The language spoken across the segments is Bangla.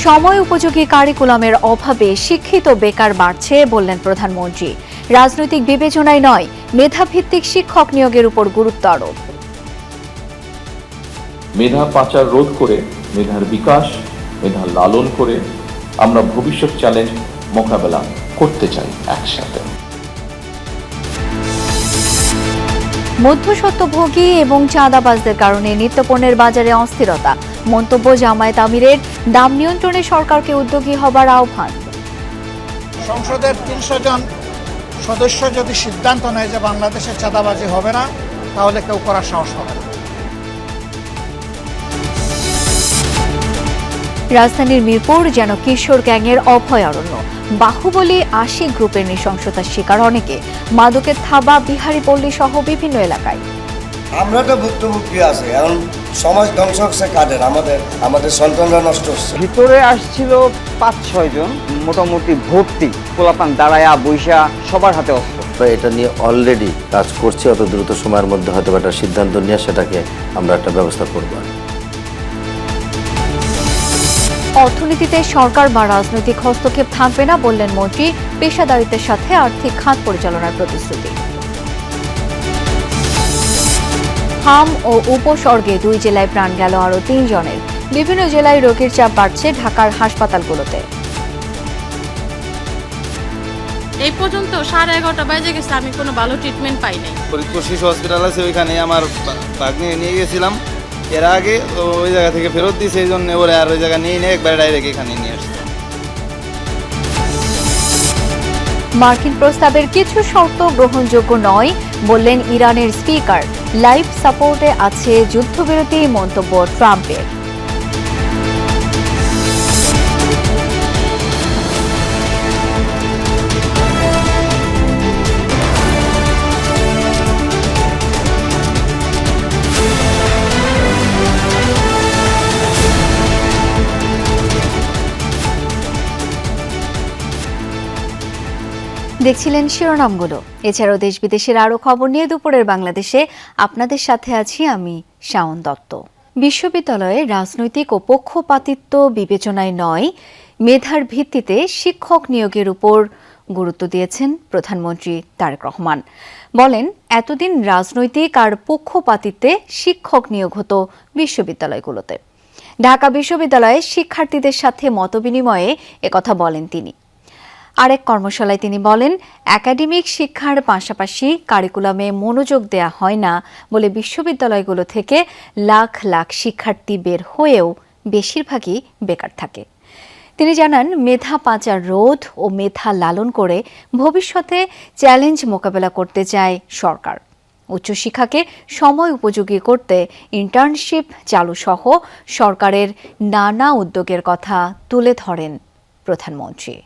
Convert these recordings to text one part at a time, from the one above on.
সময় উপযোগী কারিকুলামের অভাবে শিক্ষিত বেকার বাড়ছে বললেন প্রধানমন্ত্রী। রাজনৈতিক বিবেচনায় নয়, মেধাভিত্তিক শিক্ষক নিয়োগের উপর গুরুত্ব আরোপ। মেধা পাচার রোধ করে মেধার বিকাশ, মেধা লালন করে আমরা ভবিষ্যৎ চ্যালেঞ্জ মোকাবেলা করতে চাই একসাথে। মধ্যস্বত্বভোগী এবং চাঁদাবাজদের কারণে নিত্যপণ্যের বাজারে অস্থিরতা। মন্তব্য জামায়াত আমিরের। দাম নিয়ন্ত্রণে সরকারকে উদ্যোগী হবার আহ্বান। সংসদের ৩০০ জন সদস্য যদি সিদ্ধান্ত নেয় যে বাংলাদেশে চাঁদাবাজি হবে না, তাহলে কেউ করার সাহস হবে না। রাজধানীর মিরপুর যেন কিশোর গ্যাংয়ের অভয়ারণ্য। বাহুবলী আশিক গ্রুপের নৃশংসতার শিকার অনেকে। মাদকের থাবা বিহারীপল্লী সহ বিভিন্ন এলাকায়। আমরা তো ভুক্তভোগী আছে, এখন সমাজ ধ্বংস হচ্ছে কাদের? আমাদের সন্তানরা নষ্ট হচ্ছে। ভিতরে আসছিল ৫-৬ জন, মোটামুটি ভর্তি পোলাপান দাঁড়ায়া বৈশা, সবার হাতে অস্ত্র। এটা নিয়ে অলরেডি কাজ করছে, অত দ্রুত সময়ের মধ্যে হয়তো একটা সিদ্ধান্ত নিয়ে সেটাকে আমরা একটা ব্যবস্থা করব। অর্থনীতিতে সরকার বা রাজনৈতিক হস্তক্ষেপ থাকবে না বললেন মন্ত্রী। পেশাদারিত্বের সাথে আর্থিক খাত পরিচালনার প্রতিশ্রুতি। হাম ও উপসর্গে ২ জেলায় প্রাণ গেল আরও ৩ জনের। বিভিন্ন জেলায় রোগীর চাপ বাড়ছে ঢাকার হাসপাতালগুলোতে। এই পর্যন্ত 11:30 বেজে গেছে, আমি কোনো ভালো ট্রিটমেন্ট পাই নাই। ফরিদপুর শিশু হসপিটাল আছে, ওইখানে আমার ভাগ্নে নিয়ে গেছিলাম। এর আগে ওই জায়গা থেকে ফেরত দিই, সেই জন্য ওরা আর ওই জায়গা নিয়ে একবার ডাইরেক্ট এখানে নিয়ে আসছে। মার্কিন প্রস্তাবের কিছু শর্ত গ্রহণযোগ্য নয় বললেন ইরানের স্পিকার। লাইফ সাপোর্টে আছে যুদ্ধবিরতি, মন্তব্য ট্রাম্পের। দেখছিলেন শিরোনামগুলো। এছাড়াও দেশ বিদেশের আরও খবর নিয়ে দুপুরের বাংলাদেশে আপনাদের সাথে আছি আমি শাওন দত্ত। বিশ্ববিদ্যালয়ে রাজনৈতিক ও পক্ষপাতিত্ব বিবেচনায় নয়, মেধার ভিত্তিতে শিক্ষক নিয়োগের উপর গুরুত্ব দিয়েছেন প্রধানমন্ত্রী তারেক রহমান। বলেন, এতদিন রাজনৈতিক আর পক্ষপাতিত্বে শিক্ষক নিয়োগ হতো বিশ্ববিদ্যালয়গুলোতে। ঢাকা বিশ্ববিদ্যালয়ে শিক্ষার্থীদের সাথে মতবিনিময়ে একথা বলেন তিনি। আরেক কর্মশালায় তিনি বলেন, একাডেমিক শিক্ষার পাশাপাশি কারিকুলামে মনোযোগ দেয়া হয় না বলে বিশ্ববিদ্যালয়গুলো থেকে লাখ লাখ শিক্ষার্থী বের হয়েও বেশিরভাগই বেকার থাকে। তিনি জানান, মেধা পাচার রোধ ও মেধা লালন করে ভবিষ্যতে চ্যালেঞ্জ মোকাবেলা করতে চায় সরকার। উচ্চশিক্ষাকে সময় উপযোগী করতে ইন্টার্নশিপ চালু সহ সরকারের নানা উদ্যোগের কথা তুলে ধরেন প্রধানমন্ত্রী।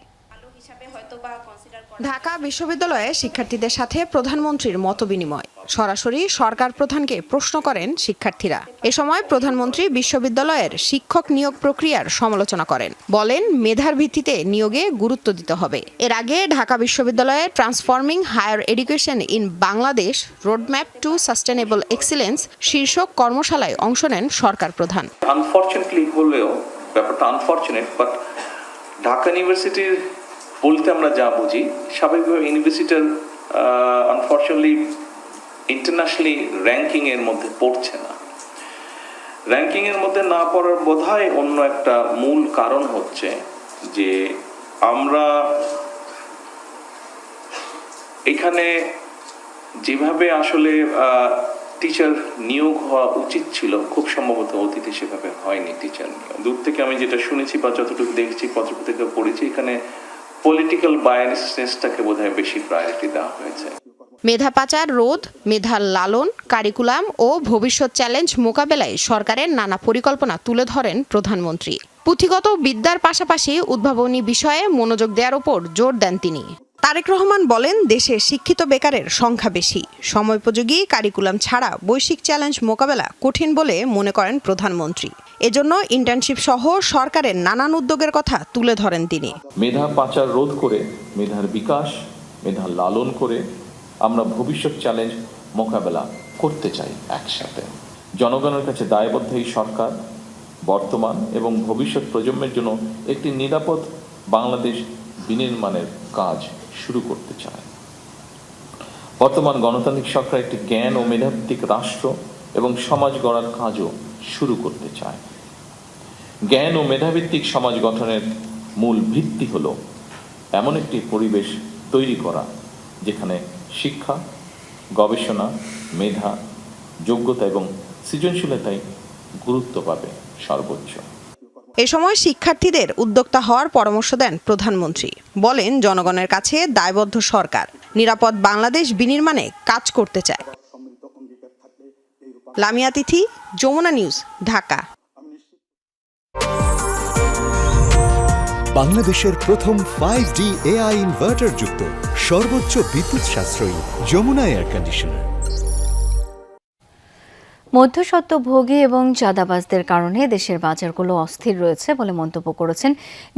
ঢাকা বিশ্ববিদ্যালয়ে শিক্ষার্থীদের সাথে প্রধানমন্ত্রীর মতবিনিময়। সরাসরি সরকার প্রধানকে প্রশ্ন করেন শিক্ষার্থীরা। এ সময় প্রধানমন্ত্রী বিশ্ববিদ্যালয়ের শিক্ষক নিয়োগ প্রক্রিয়ার সমালোচনা করেন। বলেন, মেধার ভিত্তিতে নিয়োগে গুরুত্ব দিতে হবে। এর আগে ঢাকা বিশ্ববিদ্যালয়ে transforming higher education in Bangladesh roadmap to sustainable excellence শীর্ষক কর্মশালায় অংশ নেন সরকার প্রধান। আনফরচুনেটলি হলেও ব্যাপারটা আনফরচুনেট, বাট ঢাকা ইউনিভার্সিটির বলতে আমরা যা বুঝি, স্বাভাবিকভাবে ইউনিভার্সিটির আনফরচুনেটলি ইন্টারন্যাশনালি র্যাঙ্কিং এর মধ্যে পড়ছে না। র্যাঙ্কিং এর মধ্যে না পড়ার বোধহয় অন্য একটা মূল কারণ হচ্ছে যে আমরা এখানে যেভাবে আসলে টিচার নিয়োগ হওয়া উচিত ছিল, খুব সম্ভবত অতীতে সেভাবে হয়নি টিচার নিয়োগ। দূর থেকে আমি যেটা শুনেছি বা যতটুকু দেখছি, পত্রপত্রিকা পড়েছি, এখানে পলিটিক্যাল বায়াসনেসটাকে বোধহয় বেশি প্রায়োরিটি দেওয়া হয়েছে। মেধা পাচার রোধ, মেধা লালন, কারিকুলাম ও ভবিষ্যৎ চ্যালেঞ্জ মোকাবেলায় সরকারের নানা পরিকল্পনা তুলে ধরেন প্রধানমন্ত্রী। পুঁথিগত বিদ্যার পাশাপাশি উদ্ভাবনী বিষয়ে মনোযোগ দেওয়ার উপর জোর দেন তিনি। তারেক রহমান বলেন, দেশে শিক্ষিত বেকারের সংখ্যা বেশি। সময়োপযোগী কারিকুলাম ছাড়া বৈশ্বিক চ্যালেঞ্জ মোকাবেলা কঠিন বলে মনে করেন প্রধানমন্ত্রী। এজন্য ইন্টার্নশিপ সহ সরকারের নানান উদ্যোগের কথা তুলে ধরেন তিনি। মেধা পাচার রোধ করে মেধার বিকাশ, মেধা লালন করে আমরা ভবিষ্যৎ চ্যালেঞ্জ মোকাবেলা করতে চাই একসাথে। জনগণের কাছে দায়বদ্ধ এই সরকার বর্তমান এবং ভবিষ্যৎ প্রজন্মের জন্য একটি নিরাপদ বাংলাদেশ বিনির্মাণের কাজ শুরু করতে চায়। বর্তমান গণতান্ত্রিক সরকার একটি জ্ঞান ও মেধাভিত্তিক রাষ্ট্র এবং সমাজ গড়ার কাজও শুরু করতে চায়। জ্ঞান ও মেধাভিত্তিক সমাজ গঠনের মূল ভিত্তি হলো এমন একটি পরিবেশ তৈরি করা যেখানে শিক্ষা, গবেষণা, মেধা, যোগ্যতা এবং সৃজনশীলতায় গুরুত্ব পাবে সর্বোচ্চ। এ সময় শিক্ষার্থীদের উদ্যোক্তা হওয়ার পরামর্শ দেন প্রধানমন্ত্রী। বলেন, জনগণের কাছে দায়বদ্ধ সরকার নিরাপদ বাংলাদেশ বিনির্মাণে কাজ করতে চায়। লামিয়া তিথি, যমুনা নিউজ, ঢাকা। বাংলাদেশের প্রথম 5D AI ইনভার্টার যুক্ত সর্বোচ্চ বিদ্যুৎ সাশ্রয়ী যমুনা এয়ার কন্ডিশনার। মধ্যস্বত্বভোগী এবং চাঁদাবাজদের কারণে দেশের বাজারগুলো অস্থির রয়েছে বলে মন্তব্য করেছেন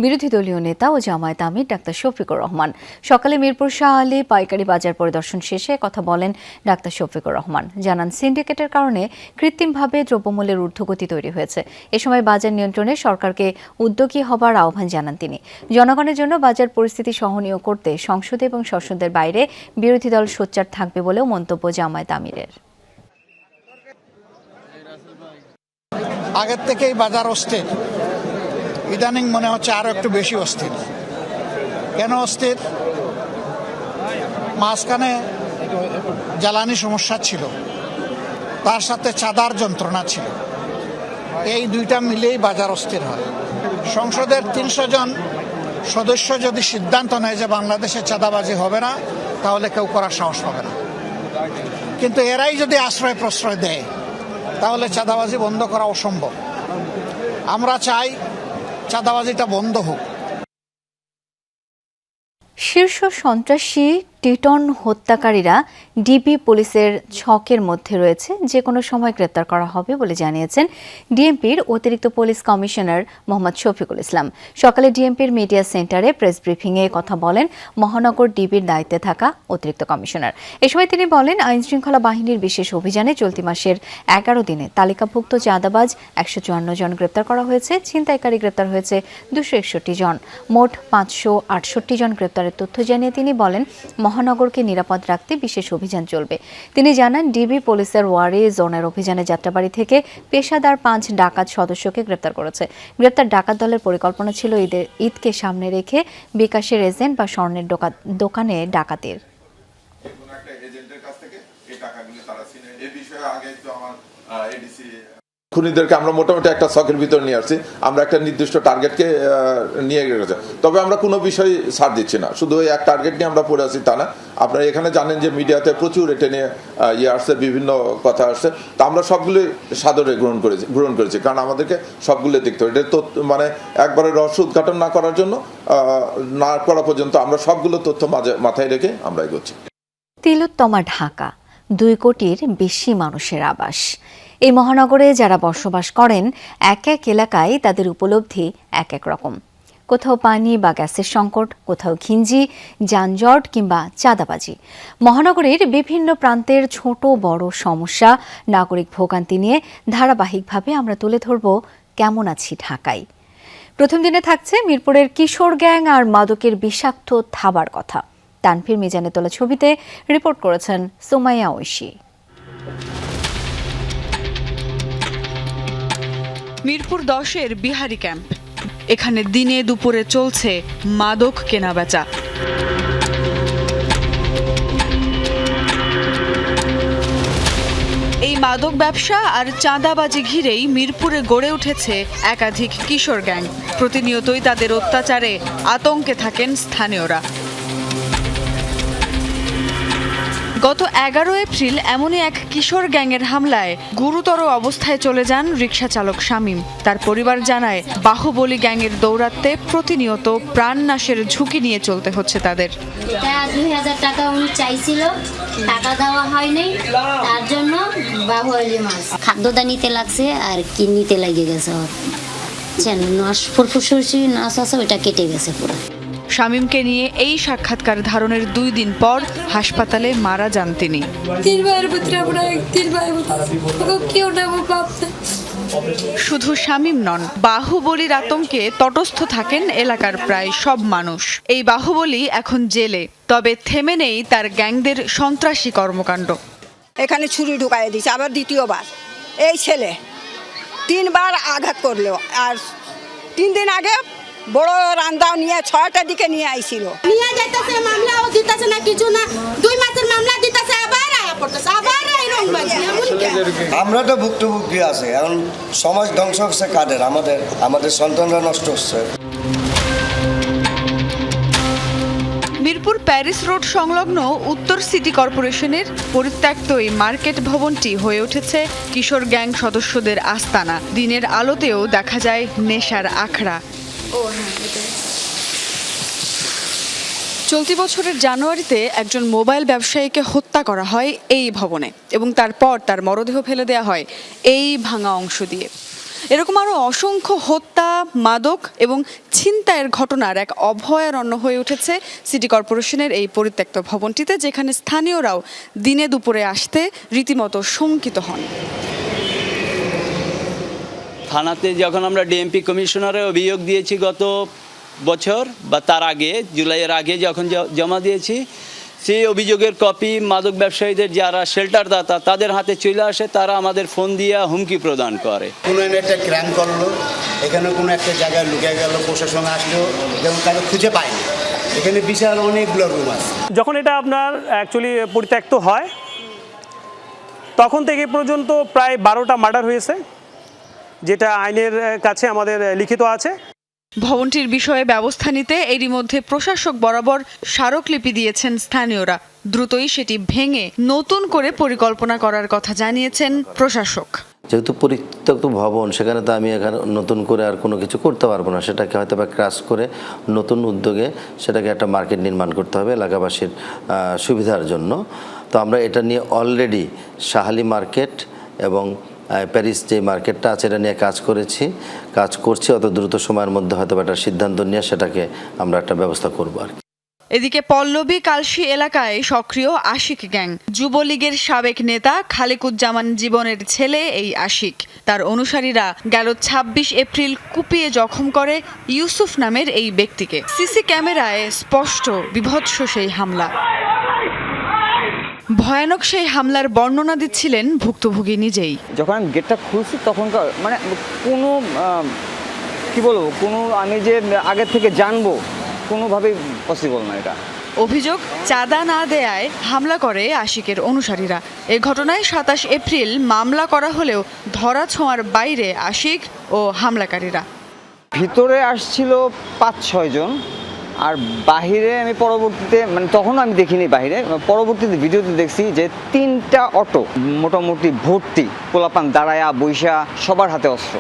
বিরোধী দলীয় নেতা ও জামায়াত আমির ডাক্তার শফিকুর রহমান। সকালে মিরপুর শাহ আলী পাইকারি বাজার পরিদর্শন শেষে কথা বলেন ডাক্তার শফিকুর রহমান। জানান, সিন্ডিকেটের কারণে কৃত্রিমভাবে দ্রব্যমূল্যের ঊর্ধ্বগতি তৈরি হয়েছে। এ সময় বাজার নিয়ন্ত্রণে সরকারকে উদ্যোগী হবার আহ্বান জানান তিনি। জনগণের জন্য বাজার পরিস্থিতি সহনীয় করতে সংসদে এবং সংসদের বাইরে বিরোধী দল সোচ্চার থাকবে বলেও মন্তব্য জামায়াত আমিরের। আগের থেকেই বাজার অস্থির, ইদানিং মনে হচ্ছে আরো একটু বেশি অস্থির। কেন অস্থির? মাঝখানে জ্বালানি সমস্যা ছিল, তার সাথে চাঁদার যন্ত্রণা ছিল, এই দুইটা মিলেই বাজার অস্থির হয়। সংসদের 300 জন সদস্য যদি সিদ্ধান্ত নেয় যে বাংলাদেশে চাঁদাবাজি হবে না, তাহলে কেউ করার সাহস পাবে না। কিন্তু এরাই যদি আশ্রয় প্রশ্রয় দেয়, তাহলে চাঁদাবাজি বন্ধ করা অসম্ভব। আমরা চাই চাঁদাবাজিটা বন্ধ হোক। শীর্ষ সন্ত্রাসী টিটন হত্যাকারীরা ডিবি পুলিশের ছকের মধ্যে রয়েছে, যে কোনো সময় গ্রেপ্তার করা হবে বলে জানিয়েছেন ডিএমপির অতিরিক্ত পুলিশ কমিশনার মোহাম্মদ শফিকুল ইসলাম। সকালে ডিএমপির মিডিয়া সেন্টারে প্রেস ব্রিফিংয়ে কথা বলেন মহানগর ডিবির দায়িত্বে থাকা অতিরিক্ত কমিশনার। এ সময় তিনি বলেন, আইনশৃঙ্খলা বাহিনীর বিশেষ অভিযানে চলতি মাসের 11 দিনে তালিকাভুক্ত চাঁদাবাজ 154 জন গ্রেপ্তার করা হয়েছে। ছিনতাইকারী গ্রেপ্তার হয়েছে 261 জন। মোট 568 জন গ্রেপ্তারের তথ্য জানিয়ে তিনি বলেন, মহানগরকে নিরাপদ রাখতে বিশেষ অভিযান চলবে। তিনি জানান, ডিবি পুলিশের ওয়ারি জোনের অভিযানে যাত্রাবাড়ি থেকে পেশাদার 5 ডাকাত সদস্যকে গ্রেপ্তার করেছে। গ্রেপ্তার ডাকাত দলের পরিকল্পনা ছিল ঈদকে সামনে রেখে বিকাশের এজেন্ট বা স্বর্ণের দোকানে ডাকাতির। খুনিদেরকে আমরা মোটামুটি একটা ছকের ভিতর নিয়ে আসছি। আমরা একটা নির্দিষ্ট টার্গেটকে নিয়ে গেছে, তবে আমরা কোনো বিষয় ছাড় দিচ্ছি না। শুধু ওই এক টার্গেট নিয়ে আমরা পড়ে আছি তা না। আপনারা এখানে জানেন যে মিডিয়াতে প্রচুর এটা নিয়ে আসছে, বিভিন্ন কথা আসছে। তা আমরা সবগুলো সাদরে গ্রহণ করেছি, কারণ আমাদেরকে সবগুলো দেখতে হবে। এটা তো মানে একবারে রহস্য উদ্ঘাটন না করার জন্য, না করা পর্যন্ত আমরা সবগুলো তথ্য মাথায় রেখে আমরা এগোচ্ছি। তিলোত্তমা ঢাকা 2 কোটির বেশি মানুষের আবাস। এই মহানগরে যারা বসবাস করেন, এক এক এলাকায় তাদের উপলব্ধি এক এক রকম। কোথাও পানি বা গ্যাসের সংকট, কোথাও ঘিঞ্জি, যানজট কিংবা চাঁদাবাজি। মহানগরীর বিভিন্ন প্রান্তের ছোট বড় সমস্যা, নাগরিক ভোগান্তি নিয়ে ধারাবাহিকভাবে আমরা তুলে ধরব কেমন আছি ঢাকায়। প্রথম দিনে থাকছে মিরপুরের কিশোর গ্যাং আর মাদকের বিষাক্ত থাবার কথা। তানভীর মিজানের তোলা ছবিতে রিপোর্ট করেছেন সুমাইয়া ঐশী। মিরপুর 10-এর বিহারি ক্যাম্প। এখানে দিনে দুপুরে চলছে মাদক কেনাবেচা। এই মাদক ব্যবসা আর চাঁদাবাজি ঘিরেই মিরপুরে গড়ে উঠেছে একাধিক কিশোর গ্যাং। প্রতিনিয়তই তাদের অত্যাচারে আতঙ্কে থাকেন স্থানীয়রা। গত 11 এপ্রিল এমনই এক কিশোর গ্যাংয়ের হামলায় গুরুতর অবস্থায় চলে যান রিকশা চালক শামীম। তার পরিবার জানায়, বাহুবলী গ্যাংয়ের দৌরাত্মে প্রতিনিয়ত প্রাণনাশের ঝুঁকি নিয়ে চলতে হচ্ছে তাদের। 2000 টাকা উনি চাইছিল, টাকা দেওয়া হয়নি, তার জন্য বাহুবলী মাছ খাদ্যটা নিতে লাগছে আর কি নিতে লাগে গেছে। নাশ ফুরফুসি নাশ আছে, ওইটা কেটে গেছে পুরো। শামীমকে নিয়ে এই সাক্ষাৎকার ধারণের 2 দিন পর হাসপাতালে মারা যান তিনি। 3 ভাইয়ের ভিতরে আমরা 3 ভাই কেউ না, আমার বাপ শুধু শামীম নন, বাহুবলীর আতঙ্কে তটস্থ থাকেন এলাকার প্রায় সব মানুষ। এই বাহুবলী এখন জেলে, তবে থেমে নেই তার গ্যাংদের সন্ত্রাসী কর্মকাণ্ড। এখানে ছুরি ঢুকাই দিয়েছে, আবার দ্বিতীয়বার এই ছেলে 3 বার আঘাত করলো। আর 3 দিন আগে বড় রান্দাও নিয়ে 6টার দিকে নিয়ে আইছিল। নিয়ে যাইতেছে, মামলাও দিতেছে না, কিছু না, 2 মাসের মামলা দিতেছে, আবার আয়া পড়তেছে, আবার এরকম বাজে। আমরা তো ভুক্তভোগী আছে, এখন সমাজ ধ্বংস হচ্ছে কাদের? আমাদের সন্তানরা নষ্ট হচ্ছে। মিরপুর প্যারিস রোড সংলগ্ন উত্তর সিটি কর্পোরেশনের পরিত্যক্ত এই মার্কেট ভবনটি হয়ে উঠেছে কিশোর গ্যাং সদস্যদের আস্তানা। দিনের আলোতেও দেখা যায় নেশার আখড়া। চলতি বছরের জানুয়ারিতে একজন মোবাইল ব্যবসায়ীকে হত্যা করা হয় এই ভবনে এবং তারপর তার মরদেহ ফেলে দেওয়া হয় এই ভাঙা অংশ দিয়ে। এরকম আরও অসংখ্য হত্যা, মাদক এবং ছিনতাইয়ের ঘটনার এক অভয়ারণ্য হয়ে উঠেছে সিটি কর্পোরেশনের এই পরিত্যক্ত ভবনটিতে, যেখানে স্থানীয়রাও দিনে দুপুরে আসতে রীতিমতো শঙ্কিত হন। থানাতে যখন আমরা ডিএমপি কমিশনারে অভিযোগ দিয়েছি গত বছর বা তার আগে, জুলাইয়ের আগে যখন জমা দিয়েছি, সেই অভিযোগের কপি মাদক ব্যবসায়ীদের যারা শেল্টার দাতা তাদের হাতে চলে আসে। তারা আমাদের ফোন দিয়ে হুমকি প্রদান করে। কোনো একটা ক্রাইম করলো, এখানে কোনো একটা জায়গায় লুকিয়ে গেল, প্রশাসন আসলেও যেমন তাকে খুঁজে পায়নি। এখানে বিশাল অনেকগুলো রুম আছে। যখন এটা আপনার অ্যাকচুয়ালি পরিত্যক্ত হয়, তখন থেকে পর্যন্ত প্রায় 12টা মার্ডার হয়েছে, যেটা আইনের কাছে আমাদের লিখিত আছে। ভবনটির বিষয়ে ব্যবস্থা নিতে এরই মধ্যে প্রশাসক বরাবর স্মারকলিপি দিয়েছেন স্থানীয়রা। দ্রুতই সেটি ভেঙে নতুন করে পরিকল্পনা করার কথা জানিয়েছেন প্রশাসক। যেহেতু পরিত্যক্ত ভবন, সেখানে তো আমি এখানে নতুন করে আর কোনো কিছু করতে পারবো না। সেটাকে হয়তো বা ক্রাশ করে নতুন উদ্যোগে সেটাকে একটা মার্কেট নির্মাণ করতে হবে এলাকাবাসীর সুবিধার জন্য। তো আমরা এটা নিয়ে অলরেডি শাহালি মার্কেট এবং প্যারিস যে মার্কেটটা আছে এটা নিয়ে কাজ করছি। অত দ্রুত সময়ের মধ্যে হয়তো একটা সিদ্ধান্ত নিয়ে সেটাকে আমরা একটা ব্যবস্থা করবো আর কি। এদিকে পল্লবী কালশী এলাকায় সক্রিয় আশিক গ্যাং। যুবলীগের সাবেক নেতা খালেকুজ্জামান জীবনের ছেলে এই আশিক। তার অনুসারীরা গেল 26 এপ্রিল কুপিয়ে জখম করে ইউসুফ নামের এই ব্যক্তিকে। সিসি ক্যামেরায় স্পষ্ট বিভৎস সেই হামলা। ভয়ানক সেই হামলার বর্ণনা দিচ্ছিলেন ভুক্তভোগী নিজেই। যখন আমি গেটটা খুলছি তখনকার মানে কোনো কি বলবো, কোনো আমি যে আগে থেকে জানবো কোনোভাবেই পসিবল না এটা। অভিযোগ, চাঁদা না দেয়ায় হামলা করে আশিকের অনুসারীরা। এ ঘটনায় 27 এপ্রিল মামলা করা হলেও ধরাছোঁয়ার বাইরে আশিক ও হামলাকারীরা। ভিতরে আসছিল 5-6 জন, আর বাহিরে আমি পরবর্তীতে মানে তখনও আমি দেখিনি বাহিরে, পরবর্তীতে ভিডিওতে দেখছি যে 3টা অটো মোটামুটি ভর্তি পোলাপান দাঁড়ায়া বৈশা, সবার হাতে অস্ত্র।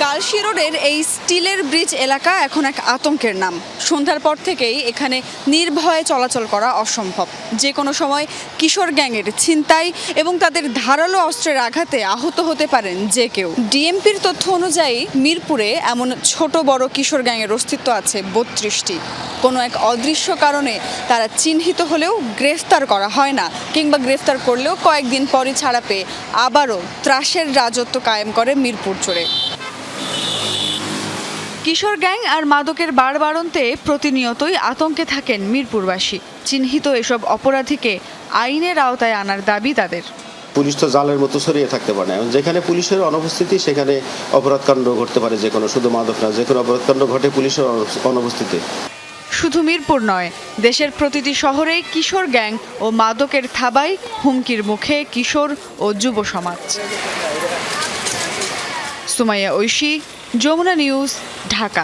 কালশী রোডের এই স্টিলের ব্রিজ এলাকা এখন এক আতঙ্কের নাম। সন্ধ্যার পর থেকেই এখানে নির্ভয়ে চলাচল করা অসম্ভব। যে কোনো সময় কিশোর গ্যাংয়ের ছিনতাই এবং তাদের ধারালো অস্ত্রের আঘাতে আহত হতে পারেন যে কেউ। ডিএমপির তথ্য অনুযায়ী মিরপুরে এমন ছোট বড় কিশোর গ্যাংয়ের অস্তিত্ব আছে 32টি। কোনো এক অদৃশ্য কারণে তারা চিহ্নিত হলেও গ্রেফতার করা হয় না, কিংবা গ্রেফতার করলেও কয়েকদিন পরই ছাড়া পেয়ে আবারও ত্রাসের রাজত্ব কায়েম করে মিরপুর জুড়ে। কিশোর গ্যাং আর মাদকের বাড়বাড়ন্তে প্রতিনিয়তই আতঙ্কে থাকেন মিরপুরবাসী। চিহ্নিত এসব অপরাধীকে আইনের আওতায় আনার দাবি তাদের। পুলিশ তো জালের মতো ছড়িয়ে থাকতে পারে না, যেখানে পুলিশের অনুপস্থিতি সেখানে অপরাধকাণ্ড ঘটতে পারে। যে কোনো, শুধু মাদক না, যে কোনো অপরাধকাণ্ড ঘটে পুলিশের অনুপস্থিতি। শুধু মিরপুর নয়, দেশের প্রতিটি শহরেই কিশোর গ্যাং ও মাদকের থাবায় হুমকির মুখে কিশোর ও যুব সমাজ। সুমাইয়া ঐশী, যমুনা নিউজ, ঢাকা।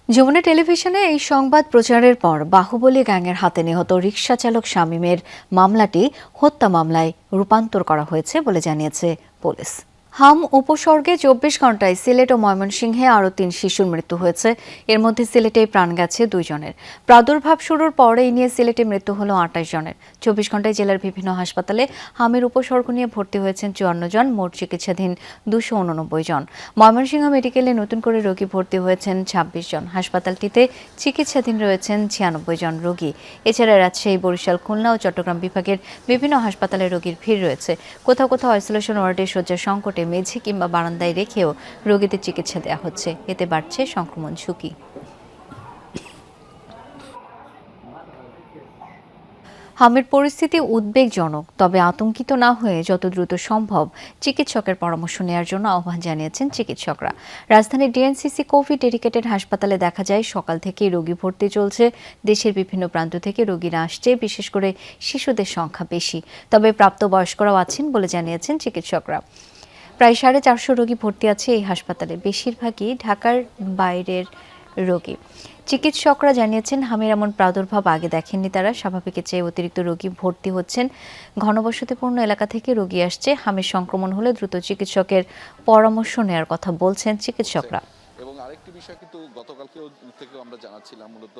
যমুনা টেলিভিশনে এই সংবাদ প্রচারের পর বাহুবলী গ্যাংয়ের হাতে নিহত রিকশা চালক শামীমের মামলাটি হত্যা মামলায় রূপান্তর করা হয়েছে বলে জানিয়েছে পুলিশ। হাম উপসর্গে 24 ঘন্টায় সিলেট ও ময়মনসিংহে আরও 3 শিশুর মৃত্যু হয়েছে। এর মধ্যে সিলেটেই প্রাণ গেছে 2 জনের। প্রাদুর্ভাব শুরুর পরে এই নিয়ে সিলেটে মৃত্যু হলো 28 জনের। 24 ঘন্টায় জেলার বিভিন্ন হাসপাতালে হামের উপসর্গ নিয়ে ভর্তি হয়েছেন 54 জন, মোট চিকিৎসাধীন 289 জন। ময়মনসিংহ মেডিকেলে নতুন করে রোগী ভর্তি হয়েছেন 26 জন। হাসপাতালটিতে চিকিৎসাধীন রয়েছেন 96 জন রোগী। এছাড়া রাজশাহী, বরিশাল, খুলনা ও চট্টগ্রাম বিভাগের বিভিন্ন হাসপাতালে রোগীর ভিড় রয়েছে। কোথাও কোথাও আইসোলেশন ওয়ার্ডে শয্যা সংকটে মেঝে কিংবা বারান্দায় রেখেও রোগীদের চিকিৎসা দেওয়া হচ্ছে। এতে বাড়ছে সংক্রমণ ঝুঁকি। হামের পরিস্থিতি উদ্বেগজনক, তবে আতঙ্কিত না হয়ে যত দ্রুত সম্ভব চিকিৎসকের পরামর্শ নেওয়ার জন্য আহ্বান জানিয়েছেন চিকিৎসকরা। রাজধানীর ডিএনসিসি কোভিড ডেডিকেটেড হাসপাতালে দেখা যায় সকাল থেকেই রোগী ভর্তি চলছে। দেশের বিভিন্ন প্রান্ত থেকে রোগীরা আসছে, বিশেষ করে শিশুদের সংখ্যা বেশি, তবে প্রাপ্তবয়স্করাও আছেন বলে জানিয়েছেন চিকিৎসকরা। প্রায় 450 রোগী ভর্তি আছে এই হাসপাতালে, বেশিরভাগই ঢাকার বাইরের রোগী। চিকিৎসকরা জানিয়েছেন হামের এমন প্রাদুর্ভাব আগে দেখেননি তারা। স্বাভাবিকের চেয়ে অতিরিক্ত রোগী ভর্তি হচ্ছেন। ঘনবসতিপূর্ণ এলাকা থেকে রোগী আসছে। হামের সংক্রমণ হলে দ্রুত চিকিৎসকের পরামর্শ নেওয়ার কথা বলছেন চিকিৎসকরা। এবং আরেকটি বিষয় কিন্তু গতকালকেও আমরা জানাচ্ছিলাম, মূলত